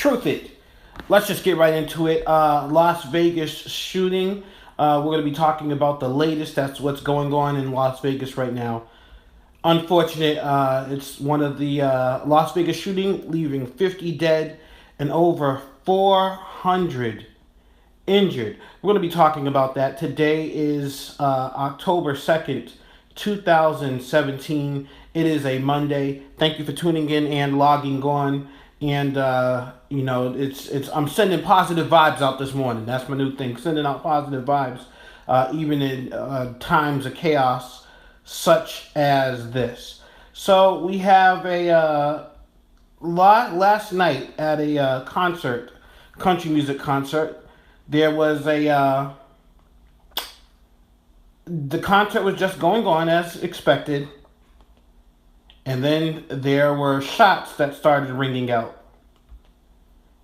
Truth it. Let's just get right into it. Las Vegas shooting. We're going to be talking about the latest. That's what's going on in Las Vegas right now. Unfortunate. It's one of the Las Vegas shooting, leaving 50 dead and over 400 injured. We're going to be talking about that. Today is October 2nd, 2017. It is a Monday. Thank you for tuning in and logging on. And it's I'm sending positive vibes out this morning. That's my new thing, sending out positive vibes, even in times of chaos such as this. So we have a last night at a concert, country music concert. There was the concert was just going on as expected, and then there were shots that started ringing out.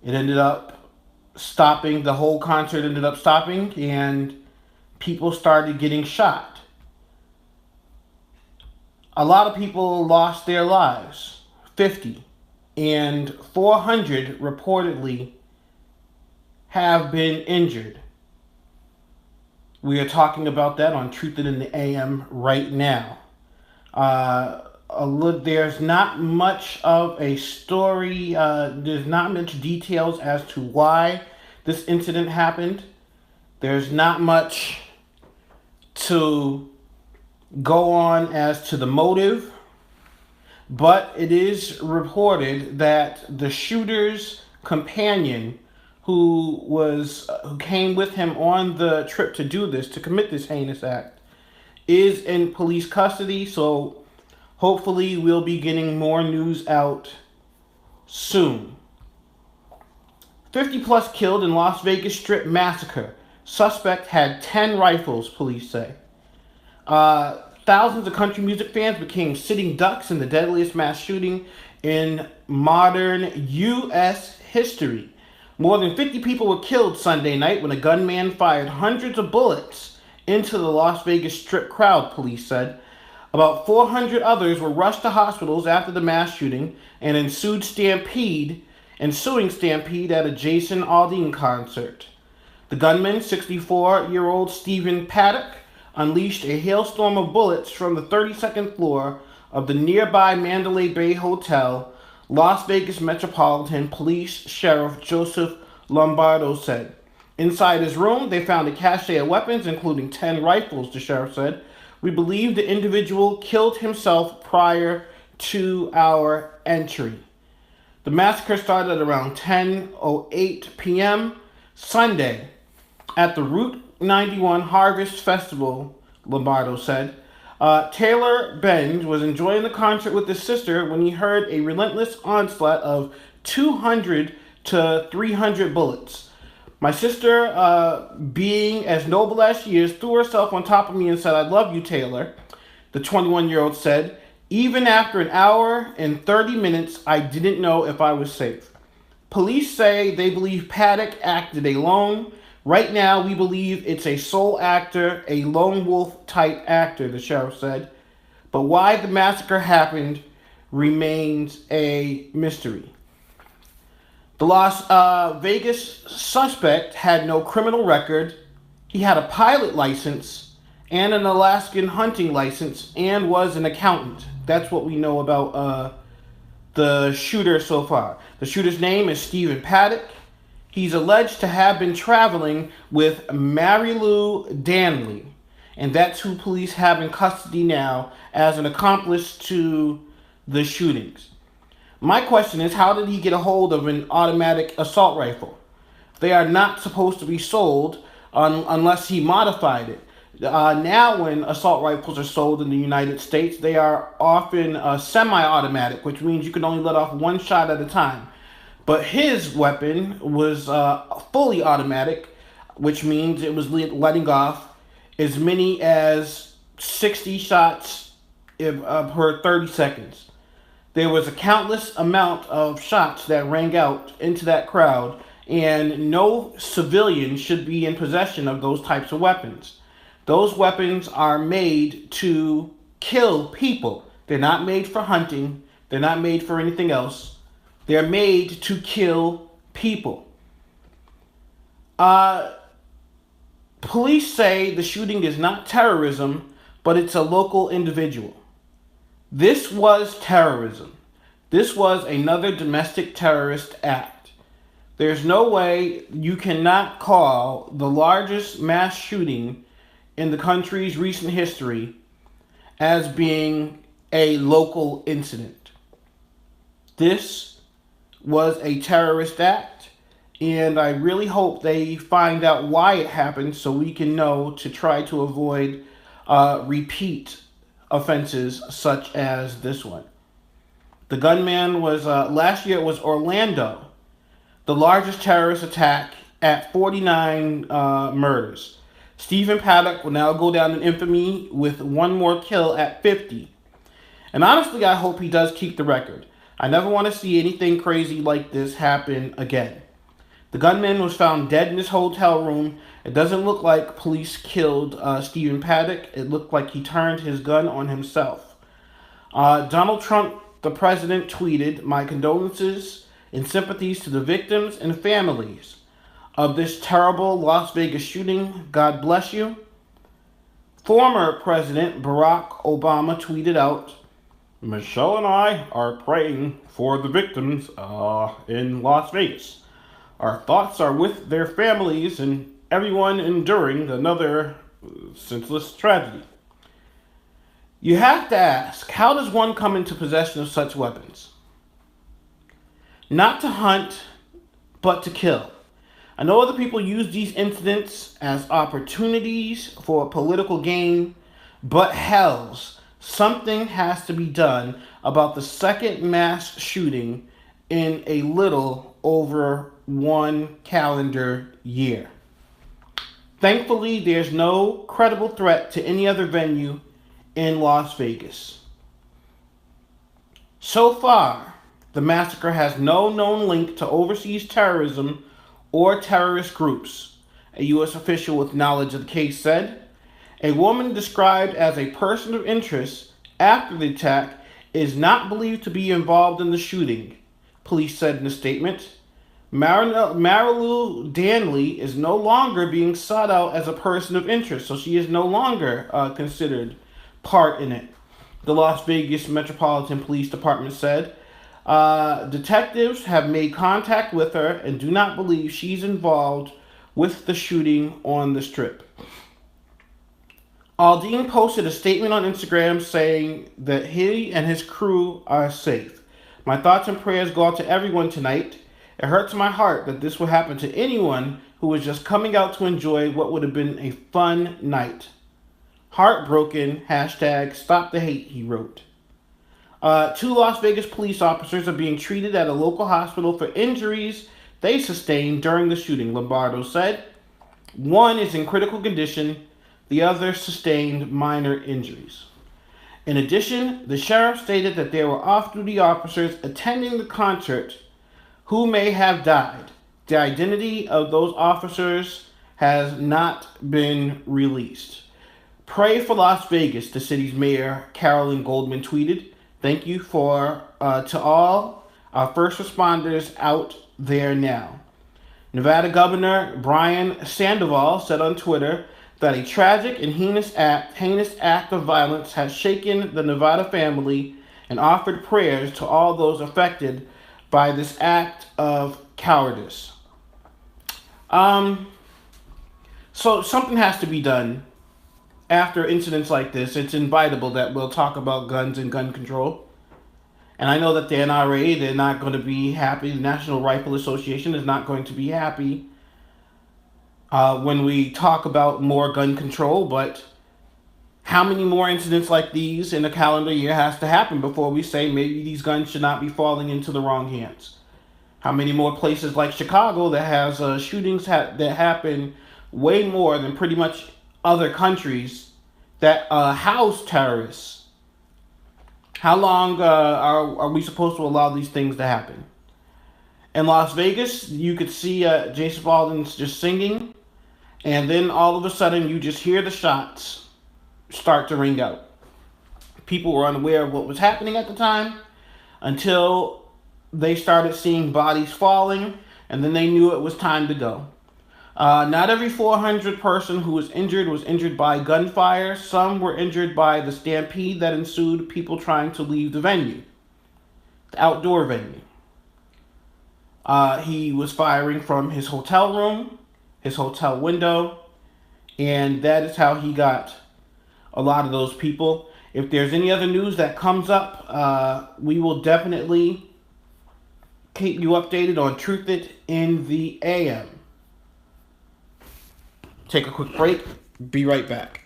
It ended up stopping, the whole concert ended up stopping, and people started getting shot. A lot of people lost their lives, 50, and 400 reportedly have been injured. We are talking about that on Truth It in the AM right now. There's not much of a story. There's not much details as to why this incident happened. There's not much to go on as to the motive, but it is reported that the shooter's companion, who came with him on the trip to do this, to commit this heinous act, is in police custody. So hopefully we'll be getting more news out soon. 50 plus killed in Las Vegas Strip massacre. Suspect had 10 rifles, police say. Thousands of country music fans became sitting ducks in the deadliest mass shooting in modern U.S. history. More than 50 people were killed Sunday night when a gunman fired hundreds of bullets into the Las Vegas Strip crowd, police said. About 400 others were rushed to hospitals after the mass shooting and ensuing stampede at a Jason Aldean concert. The gunman, 64-year-old Stephen Paddock, unleashed a hailstorm of bullets from the 32nd floor of the nearby Mandalay Bay Hotel. Las Vegas Metropolitan Police Sheriff Joseph Lombardo said. Inside his room, they found a cache of weapons, including 10 rifles, the sheriff said. We believe the individual killed himself prior to our entry. The massacre started at around 10:08 p.m. Sunday at the Route 91 Harvest Festival, Lombardo said. Taylor Benz was enjoying the concert with his sister when he heard a relentless onslaught of 200 to 300 bullets. My sister, being as noble as she is, threw herself on top of me and said, "I love you, Taylor," the 21-year-old said. Even after an hour and 30 minutes, I didn't know if I was safe. Police say they believe Paddock acted alone. Right now, we believe it's a sole actor, a lone wolf type actor, the sheriff said. But why the massacre happened remains a mystery. The Las Vegas suspect had no criminal record. He had a pilot license and an Alaskan hunting license and was an accountant. That's what we know about the shooter so far. The shooter's name is Stephen Paddock. He's alleged to have been traveling with Marilu Danley, and that's who police have in custody now as an accomplice to the shootings. My question is, how did he get a hold of an automatic assault rifle? They are not supposed to be sold unless he modified it. Now when assault rifles are sold in the United States, they are often semi-automatic, which means you can only let off one shot at a time. But his weapon was fully automatic, which means it was letting off as many as 60 shots per 30 seconds. There was a countless amount of shots that rang out into that crowd, and no civilian should be in possession of those types of weapons. Those weapons are made to kill people. They're not made for hunting. They're not made for anything else. They're made to kill people. Police say the shooting is not terrorism, but it's a local individual. This was terrorism. This was another domestic terrorist act. There's no way you cannot call the largest mass shooting in the country's recent history as being a local incident. This was a terrorist act, and I really hope they find out why it happened so we can know to try to avoid repeat offenses such as this one. The gunman was, last year it was Orlando, the largest terrorist attack at 49 murders. Stephen Paddock will now go down in infamy with one more kill at 50. And honestly, I hope he does keep the record. I never want to see anything crazy like this happen again. The gunman was found dead in his hotel room. It doesn't look like police killed Stephen Paddock. It looked like he turned his gun on himself. Donald Trump, the president, tweeted, "My condolences and sympathies to the victims and families of this terrible Las Vegas shooting. God bless you." Former President Barack Obama tweeted out, "Michelle and I are praying for the victims in Las Vegas. Our thoughts are with their families and everyone enduring another senseless tragedy." You have to ask, how does one come into possession of such weapons? Not to hunt, but to kill. I know other people use these incidents as opportunities for political gain, but hells, something has to be done about the second mass shooting in a little over 1 calendar year. Thankfully, there's no credible threat to any other venue in Las Vegas. So far, the massacre has no known link to overseas terrorism or terrorist groups, a U.S. official with knowledge of the case said. A woman described as a person of interest after the attack is not believed to be involved in the shooting, police said in a statement. Marilu Danley is no longer being sought out as a person of interest, so she is no longer considered part in it, the Las Vegas Metropolitan Police Department said. Detectives have made contact with her and do not believe she's involved with the shooting on the Strip. Aldean posted a statement on Instagram saying that he and his crew are safe. "My thoughts and prayers go out to everyone tonight. It hurts my heart that this would happen to anyone who was just coming out to enjoy what would have been a fun night. Heartbroken, #stop the hate," he wrote. 2 Las Vegas police officers are being treated at a local hospital for injuries they sustained during the shooting, Lombardo said. One is in critical condition, the other sustained minor injuries. In addition, the sheriff stated that there were off-duty officers attending the concert who may have died. The identity of those officers has not been released. "Pray for Las Vegas," the city's mayor, Carolyn Goldman, tweeted. "Thank you to all our first responders out there now." Nevada Governor Brian Sandoval said on Twitter that a tragic and heinous act of violence has shaken the Nevada family and offered prayers to all those affected by this act of cowardice. So something has to be done after incidents like this. It's inevitable that we'll talk about guns and gun control. And I know that the NRA, they're not going to be happy. The National Rifle Association is not going to be happy when we talk about more gun control. But how many more incidents like these in a calendar year has to happen before we say maybe these guns should not be falling into the wrong hands? How many more places like Chicago that has shootings that happen way more than pretty much other countries that house terrorists? How long are we supposed to allow these things to happen? In Las Vegas, you could see Jason Baldwin's just singing, and then all of a sudden you just hear the shots start to ring out. People were unaware of what was happening at the time until they started seeing bodies falling. and then they knew it was time to go. Not every 400 person who was injured by gunfire. Some were injured by the stampede that ensued, people trying to leave the venue, the outdoor venue. He was firing from his hotel room, his hotel window, and that is how he got a lot of those people. If there's any other news that comes up, we will definitely keep you updated on Truth It in the AM. Take a quick break. Be right back.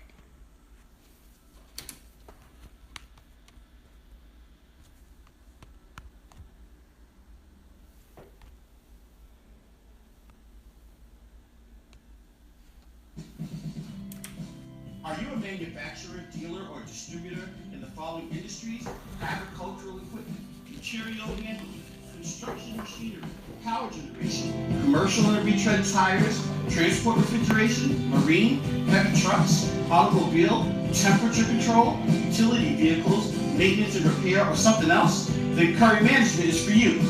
Are you a manufacturer, dealer, or distributor in the following industries? Agricultural equipment, material handling, construction machinery, power generation, commercial and retread tires, transport refrigeration, marine, heavy trucks, automobile, temperature control, utility vehicles, maintenance and repair, or something else? Then Curry Management is for you.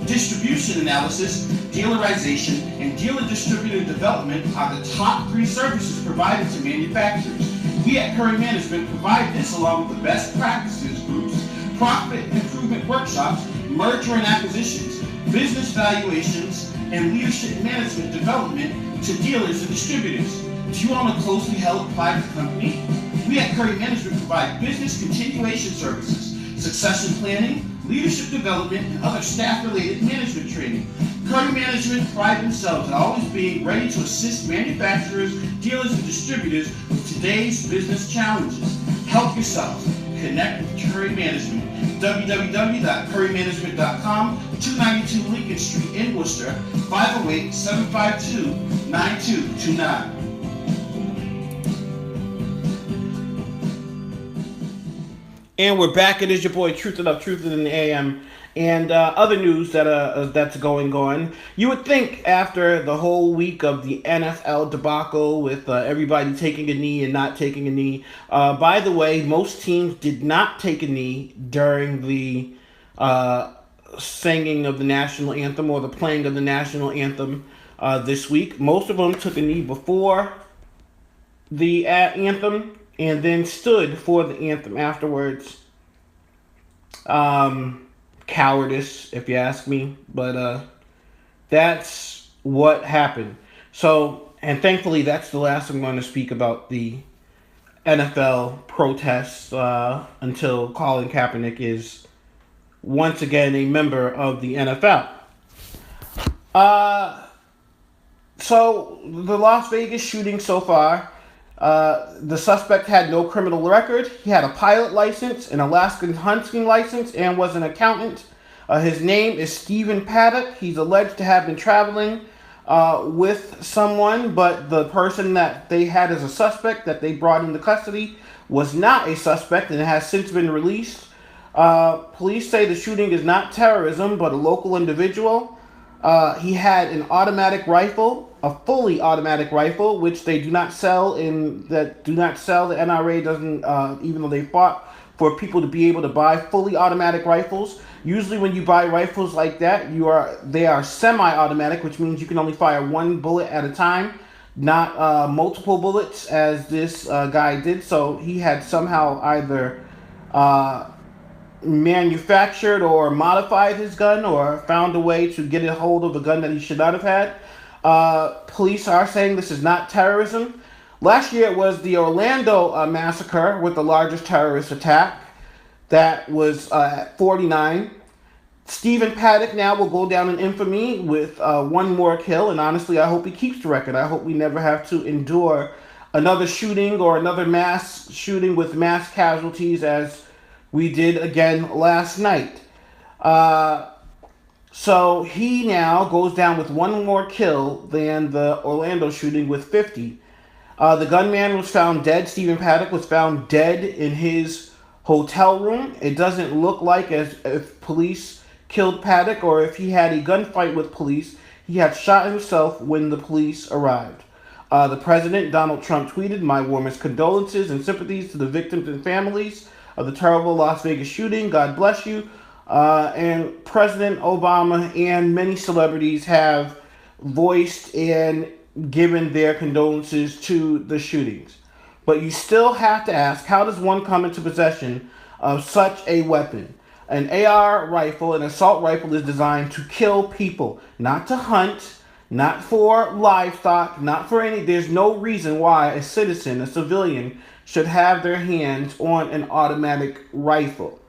Distribution analysis, dealerization, and dealer distributor development are the top 3 services provided to manufacturers. We at Curry Management provide this along with the best practices groups, profit improvement workshops, merger and acquisitions, business valuations, and leadership management development to dealers and distributors. Do you own a closely held private company? We at Curry Management provide business continuation services, succession planning, leadership development, and other staff-related management training. Curry Management pride themselves on always being ready to assist manufacturers, dealers, and distributors with today's business challenges. Help yourself. Connect with Curry Management. www.currymanagement.com, 292 Lincoln Street in Worcester, 508-752-9229. And we're back. It is your boy Truth It Up, Truth It in the AM, and other news that's going on. You would think after the whole week of the NFL debacle with everybody taking a knee and not taking a knee. By the way, most teams did not take a knee during the singing of the national anthem or the playing of the national anthem this week. Most of them took a knee before the anthem and then stood for the anthem afterwards. Cowardice, if you ask me, but that's what happened. So, and thankfully, that's the last I'm going to speak about the NFL protests until Colin Kaepernick is once again a member of the NFL. So, the Las Vegas shooting so far. The suspect had no criminal record. He had a pilot license, an Alaskan hunting license, and was an accountant. His name is Stephen Paddock. He's alleged to have been traveling with someone, but the person that they had as a suspect that they brought into custody was not a suspect and has since been released. Police say the shooting is not terrorism, but a local individual. He had an automatic rifle, a fully automatic rifle, which they do not sell The NRA doesn't, even though they fought for people to be able to buy fully automatic rifles. Usually when you buy rifles like that, they are semi-automatic, which means you can only fire one bullet at a time, not multiple bullets as this guy did. So he had somehow either manufactured or modified his gun or found a way to get a hold of a gun that he should not have had. Police are saying this is not terrorism. Last year it was the Orlando massacre with the largest terrorist attack. That was at 49. Stephen Paddock now will go down in infamy with one more kill, and honestly, I hope he keeps the record. I hope we never have to endure another shooting or another mass shooting with mass casualties as we did again last night. So he now goes down with one more kill than the Orlando shooting with 50. The gunman was found dead. Stephen Paddock was found dead in his hotel room. It doesn't look like as if police killed Paddock or if he had a gunfight with police. He had shot himself when the police arrived. The president, Donald Trump, tweeted, "My warmest condolences and sympathies to the victims and families of the terrible Las Vegas shooting. God bless you." And President Obama and many celebrities have voiced and given their condolences to the shootings. But you still have to ask, how does one come into possession of such a weapon? An AR rifle, an assault rifle, is designed to kill people, not to hunt, not for livestock, not for any. There's no reason why a citizen, a civilian, should have their hands on an automatic rifle.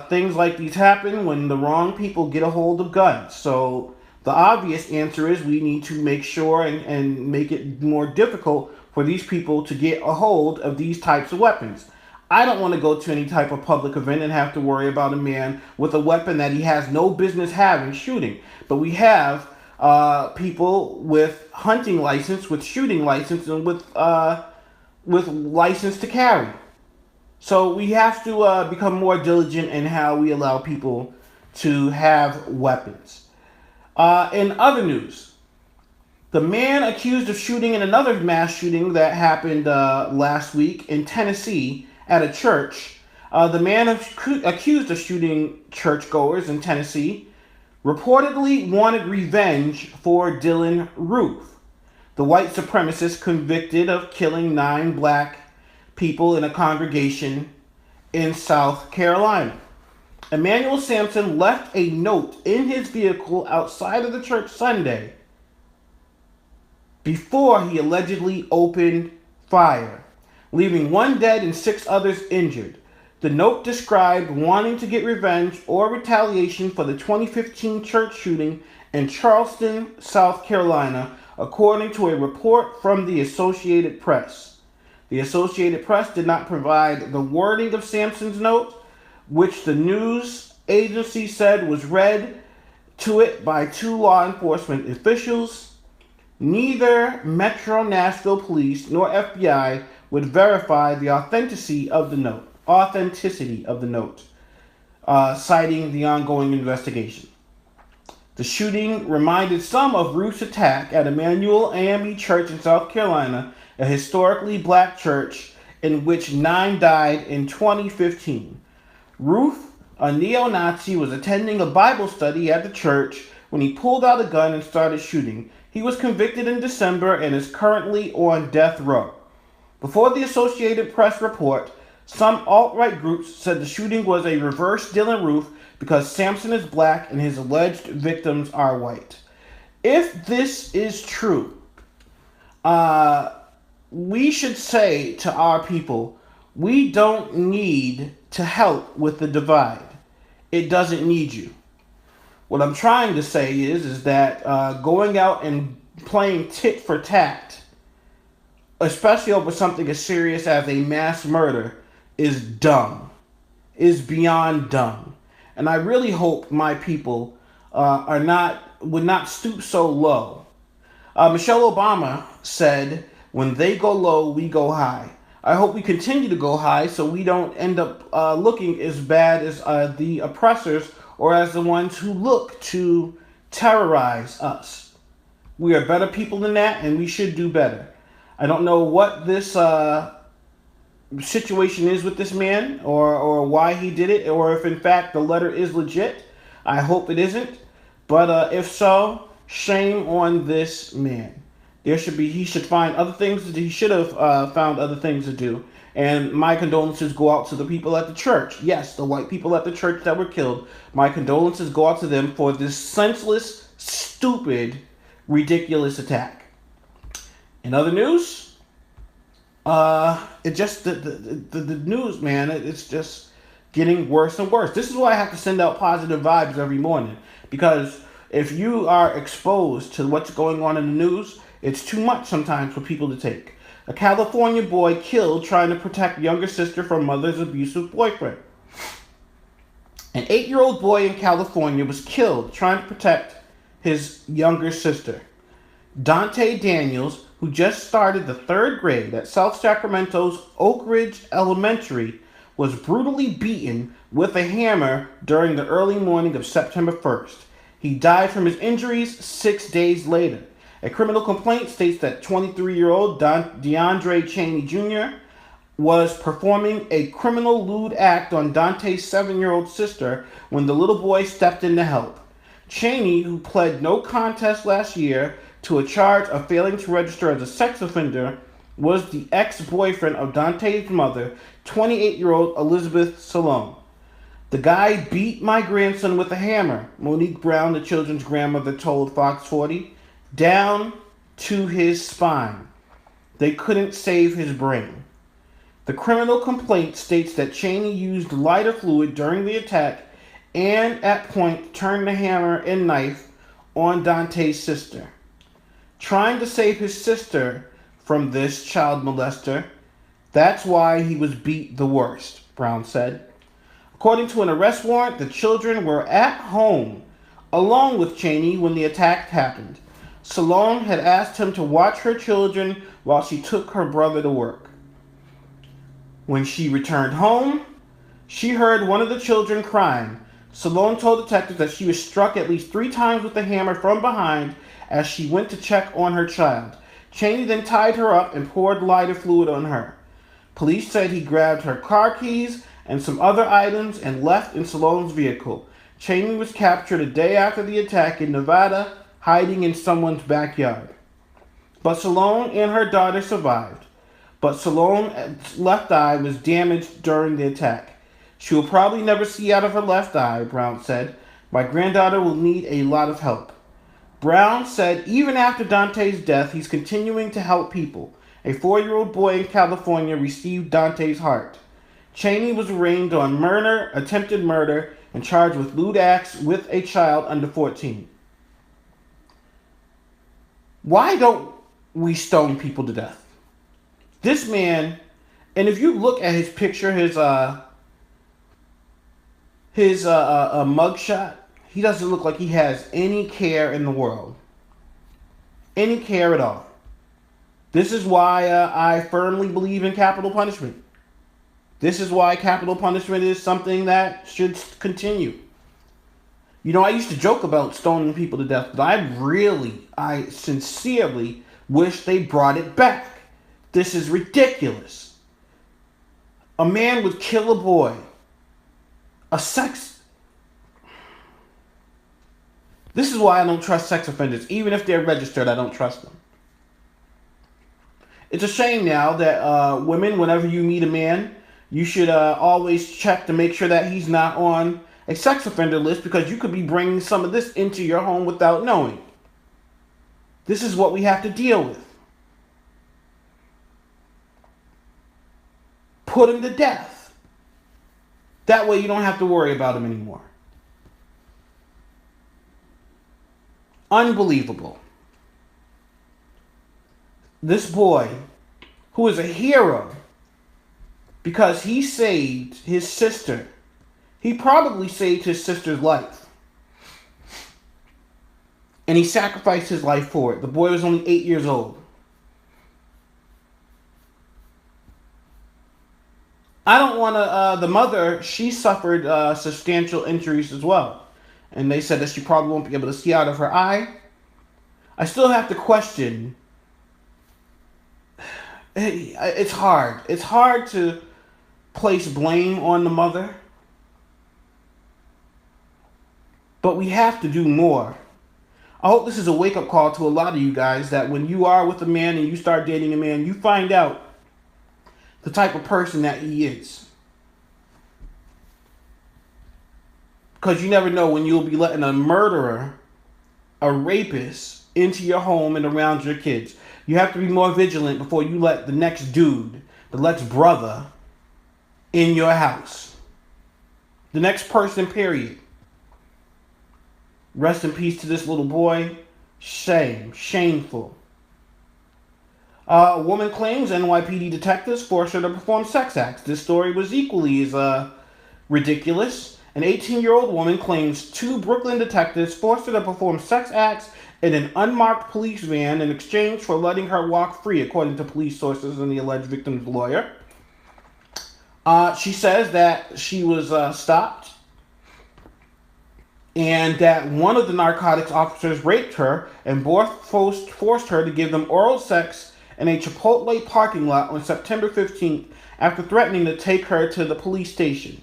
Things like these happen when the wrong people get a hold of guns. So the obvious answer is we need to make sure and make it more difficult for these people to get a hold of these types of weapons. I don't want to go to any type of public event and have to worry about a man with a weapon that he has no business having shooting. But we have people with hunting license, with shooting license, and with license to carry. So we have to become more diligent in how we allow people to have weapons. In other news, the man accused of shooting in another mass shooting that happened last week in Tennessee at a church. The man accused of shooting churchgoers in Tennessee reportedly wanted revenge for Dylan Roof, the white supremacist convicted of killing 9 black people in a congregation in South Carolina. Emmanuel Sampson left a note in his vehicle outside of the church Sunday before he allegedly opened fire, leaving 1 dead and 6 others injured. The note described wanting to get revenge or retaliation for the 2015 church shooting in Charleston, South Carolina, according to a report from the Associated Press. The Associated Press did not provide the wording of Sampson's note, which the news agency said was read to it by 2 law enforcement officials. Neither Metro Nashville Police nor FBI would verify the authenticity of the note, citing the ongoing investigation. The shooting reminded some of Roof's attack at Emmanuel AME Church in South Carolina, a historically black church in which 9 died in 2015. Roof, a neo-Nazi, was attending a Bible study at the church when he pulled out a gun and started shooting. He was convicted in December and is currently on death row. Before the Associated Press report, some alt-right groups said the shooting was a reverse Dylan Roof because Sampson is black and his alleged victims are white. If this is true, we should say to our people, we don't need to help with the divide. It doesn't need you. What I'm trying to say is that going out and playing tit for tat, especially over something as serious as a mass murder, is dumb, is beyond dumb. And I really hope my people would not stoop so low. Michelle Obama said, "When they go low, we go high." I hope we continue to go high so we don't end up looking as bad as the oppressors or as the ones who look to terrorize us. We are better people than that, and we should do better. I don't know what this situation is with this man or why he did it, or if in fact the letter is legit. I hope it isn't. But if so, shame on this man. He should find other things to do. He should have found other things to do. And my condolences go out to the people at the church. Yes, the white people at the church that were killed. My condolences go out to them for this senseless, stupid, ridiculous attack. In other news, the news, man, it's just getting worse and worse. This is why I have to send out positive vibes every morning. Because if you are exposed to what's going on in the news, it's too much sometimes for people to take. A California boy killed trying to protect younger sister from mother's abusive boyfriend. An 8-year-old boy in California was killed trying to protect his younger sister. Dante Daniels, who just started the 3rd grade at South Sacramento's Oak Ridge Elementary, was brutally beaten with a hammer during the early morning of September 1st. He died from his injuries 6 days later. A criminal complaint states that 23-year-old DeAndre Cheney Jr. was performing a criminal lewd act on Dante's 7-year-old sister when the little boy stepped in to help. Cheney, who pled no contest last year to a charge of failing to register as a sex offender, was the ex-boyfriend of Dante's mother, 28-year-old Elizabeth Salone. The guy beat my grandson with a hammer, Monique Brown, the children's grandmother, told Fox 40, down to his spine. They couldn't save his brain. The criminal complaint states that Cheney used lighter fluid during the attack and at point turned the hammer and knife on Dante's sister. Trying to save his sister from this child molester, that's why he was beat the worst, Brown said. According to an arrest warrant, the children were at home along with Cheney when the attack happened. Salone had asked him to watch her children while she took her brother to work. When she returned home, she heard one of the children crying. Salone told detectives that she was struck at least 3 times with the hammer from behind as she went to check on her child. Cheney then tied her up and poured lighter fluid on her. Police said he grabbed her car keys and some other items and left in Salone's vehicle. Cheney was captured a day after the attack in Nevada, hiding in someone's backyard. But Salone and her daughter survived. But Salone's left eye was damaged during the attack. She will probably never see out of her left eye, Brown said. My granddaughter will need a lot of help. Brown said even after Dante's death, he's continuing to help people. A 4-year-old boy in California received Dante's heart. Cheney was arraigned on murder, attempted murder, and charged with lewd acts with a child under 14. Why don't we stone people to death? This man, and if you look at his picture, his mugshot, he doesn't look like he has any care in the world. Any care at all. This is why I firmly believe in capital punishment. This is why capital punishment is something that should continue. You know, I used to joke about stoning people to death, but I sincerely wish they brought it back. This is ridiculous. A man would kill a boy. This is why I don't trust sex offenders. Even if they're registered, I don't trust them. It's a shame now that women, whenever you meet a man, you should always check to make sure that he's not on a sex offender list, because you could be bringing some of this into your home without knowing. This is what we have to deal with. Put him to death. That way you don't have to worry about him anymore. Unbelievable. This boy, who is a hero because he saved his sister. He probably saved his sister's life. And he sacrificed his life for it. The boy was only 8 years old. I don't want to... the mother, she suffered substantial injuries as well. And they said that she probably won't be able to see out of her eye. I still have to question... It's hard. It's hard to place blame on the mother. But we have to do more. I hope this is a wake-up call to a lot of you guys, that when you are with a man and you start dating a man, you find out the type of person that he is. Because you never know when you'll be letting a murderer, a rapist, into your home and around your kids. You have to be more vigilant before you let the next dude, the next brother, in your house. The next person, period. Rest in peace to this little boy. Shame. Shameful. A woman claims NYPD detectives forced her to perform sex acts. This story was equally as ridiculous. An 18-year-old woman claims 2 Brooklyn detectives forced her to perform sex acts in an unmarked police van in exchange for letting her walk free, according to police sources and the alleged victim's lawyer. She says that she was stopped and that one of the narcotics officers raped her and forced her to give them oral sex in a Chipotle parking lot on September 15th after threatening to take her to the police station.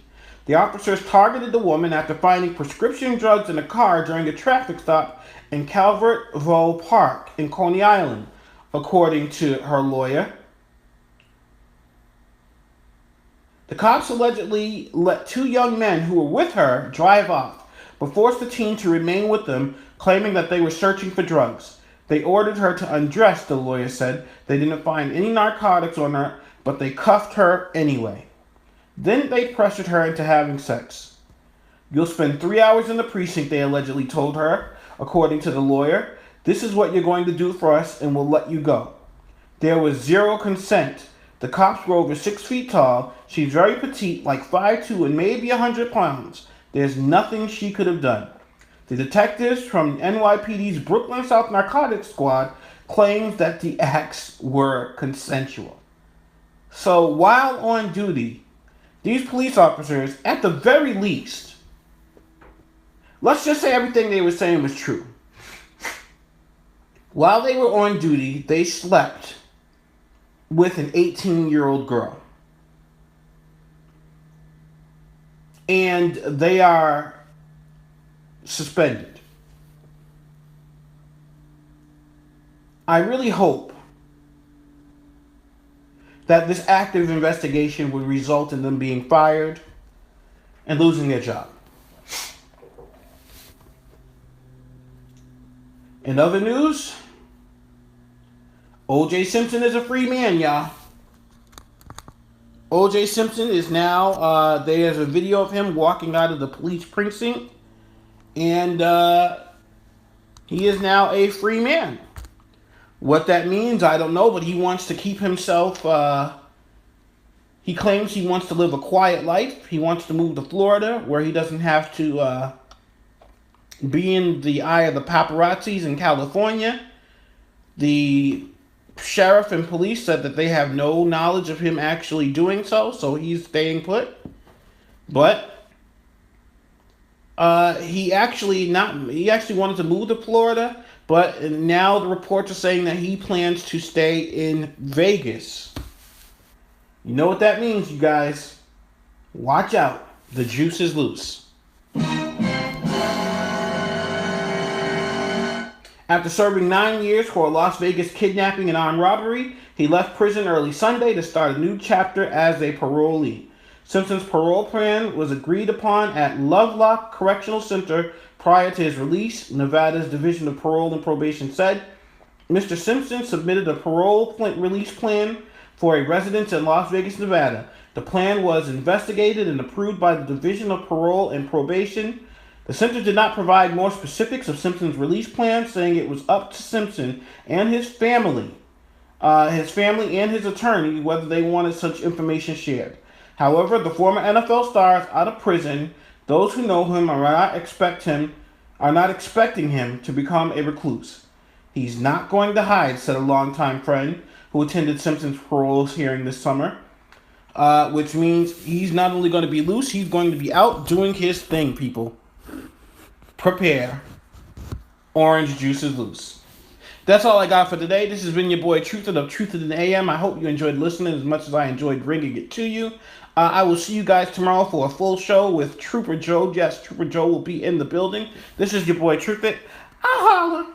The officers targeted the woman after finding prescription drugs in a car during a traffic stop in Calvert Park in Coney Island, according to her lawyer. The cops allegedly let two young men who were with her drive off, but forced the teen to remain with them, claiming that they were searching for drugs. They ordered her to undress, the lawyer said. They didn't find any narcotics on her, but they cuffed her anyway. Then they pressured her into having sex. You'll spend 3 hours in the precinct, they allegedly told her, according to the lawyer. This is what you're going to do for us, and we'll let you go. There was zero consent. The cops were over 6 feet tall. She's very petite, like 5'2" and maybe 100 pounds. There's nothing she could have done. The detectives from NYPD's Brooklyn South Narcotics Squad claims that the acts were consensual. So while on duty, these police officers, at the very least, let's just say everything they were saying was true. While they were on duty, they slept with an 18-year-old girl. And they are suspended. I really hope that this active investigation would result in them being fired and losing their job. In other news, O.J. Simpson is a free man, y'all. O.J. Simpson is now, there's a video of him walking out of the police precinct, and he is now a free man. What that means, I don't know, but he wants to keep himself, he claims he wants to live a quiet life. He wants to move to Florida, where he doesn't have to be in the eye of the paparazzis in California. The sheriff and police said that they have no knowledge of him actually doing so he's staying put. But he actually wanted to move to Florida, but now the reports are saying that he plans to stay in Vegas. You know what that means, you guys. Watch out. The juice is loose. After serving 9 years for a Las Vegas kidnapping and armed robbery, he left prison early Sunday to start a new chapter as a parolee. Simpson's parole plan was agreed upon at Lovelock Correctional Center prior to his release, Nevada's Division of Parole and Probation said. Mr. Simpson submitted a parole release plan for a residence in Las Vegas, Nevada. The plan was investigated and approved by the Division of Parole and Probation. The center did not provide more specifics of Simpson's release plan, saying it was up to Simpson and his family and his attorney, whether they wanted such information shared. However, the former NFL star is out of prison. Those who know him are not expecting him to become a recluse. He's not going to hide, said a longtime friend who attended Simpson's parole hearing this summer, which means he's not only going to be loose, he's going to be out doing his thing, people. Prepare. Orange juice is loose. That's all I got for today. This has been your boy Truthin of Truthin in the AM. I hope you enjoyed listening as much as I enjoyed bringing it to you. I will see you guys tomorrow for a full show with Trooper Joe. Yes, Trooper Joe will be in the building. This is your boy Truthin. I'll holler.